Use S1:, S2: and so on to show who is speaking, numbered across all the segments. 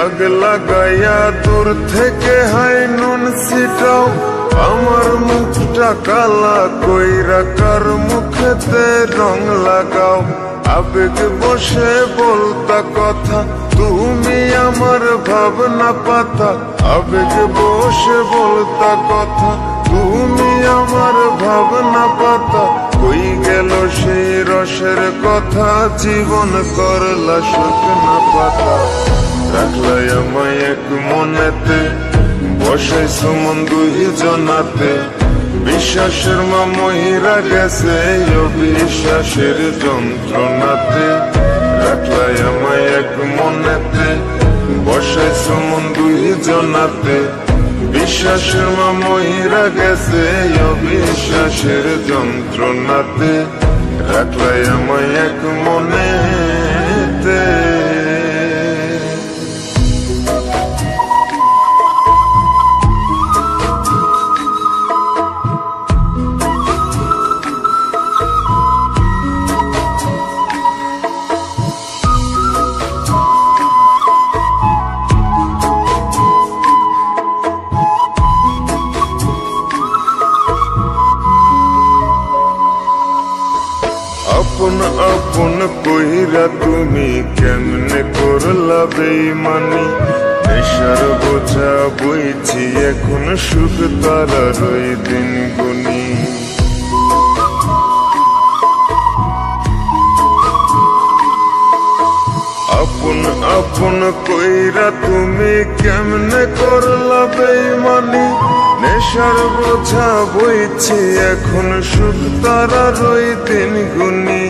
S1: দাগ লাগাইয়া দূর থেকে হাই নুন ছিটাও, আমার মুখটা কালা কইরা কার মুখেতে রং লাগাও। আবেগ বসে বলতা কথা, তুমি আমার ভাবনা পাতা। আবেগ বসে বলতা কথা, তুমি আমার ভাবনা পাতা। কই গেল সেই রসের কথা, জীবন করলা শুকনা পাতা। রাখলাই আমায় এক মনেতে, বসাইছো মন দুই জনাতে। বিশ্বাসের মা মহিরা গেছে অবিশ্বাসের যন্ত্রণাতে। রাখলাই আমায় এক মনেতে, বসাইছো মন দুই জনাতে। বিশ্বাসের মা মহিরা গেছে অবিশ্বাসের যন্ত্রণাতে। রাখলাই আমায় এক মনেতে। আপন আপন কইরা তুমি কেমনে করলা বেইমানি। নেশার বোঝা বইছি এখন, সুখ তারার ওই দিন গুনি। আপন আপন কইরা তুমি কেমনে করলা বেইমানি। নেশার বোঝা বইছি এখন, সুখ তারার ওই দিন গুনি।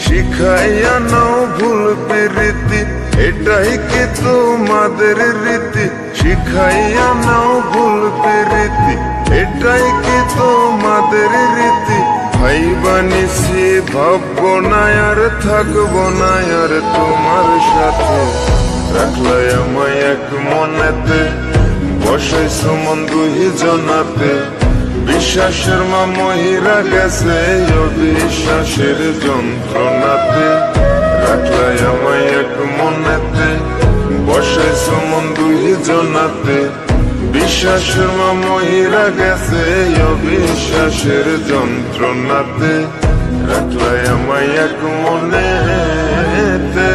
S1: শিখাইয়া নাও ভুল প্রীতি, এটাই কি তোমাদের রীতি। শিখাইয়া নাও ভুল প্রীতি, এটাই কি তোমাদের রীতি। ভাইবা নিছি ভাববো না আর থাকবো না আর তোমার সাথে। রাখলাই আমায় এক মনেতে, বসাইছো মন দুই জনাতে। বিশ্বাসের মা মহিরা গেছে অবিশ্বাসের যন্ত্রণাতে। রাখলাই আমায় এক মনেতে, বসাইছো মন দুই জনাতে। বিশ্বাসের মা মহিরা গেছে অবিশ্বাসের যন্ত্রণাতে। রাখলাই আমায় এক মনেতে।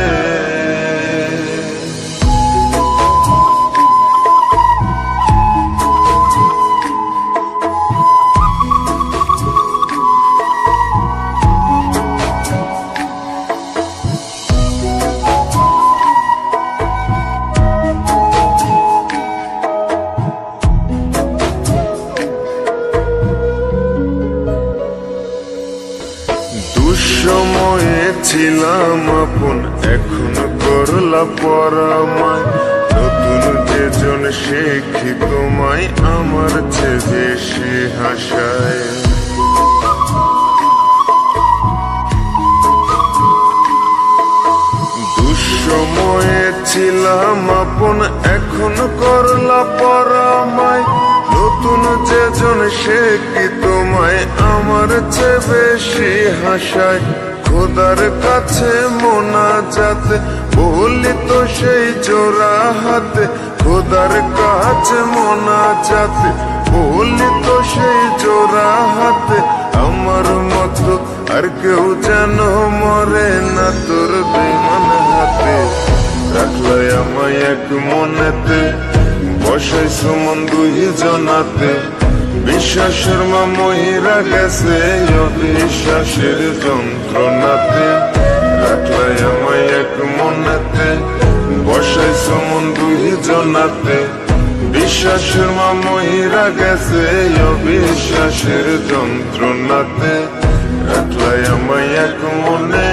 S1: দুঃসময়ে ছিলাম আপন, এখন করলা পরামায়। নতুন যেজন শেখি তোমায়, আমার চেয়ে বেশি হাসায়। দুঃসময়ে ছিলাম আপন, এখন করলা পরামায়। নতুন যেজন শেখি তোমায়, আমার চেয়ে বেশি হাসায়। খোদার কাছে মোনাজাতে বলি তো সেই জোড়া হাতে। খোদার কাছে মোনাজাতে বলি তো সেই জোড়া হাতে। আমার মতো আর কেউ যেন মরে না তোর বেমান হাতে। রাখলাই আমায় এক মনেতে, বসাইছো মন দুই জনাতে। বিশ্বাসের মা মহিরা গেছে অবিশ্বাসের যন্ত্রণাতে। রাখলাই আমায় এক মনেতে, বসাইছো মন দুই জনাতে। বিশ্বাসের মা মহিরা গেছে অবিশ্বাসের যন্ত্রণাতে। রাখলাই আমায় এক মনে।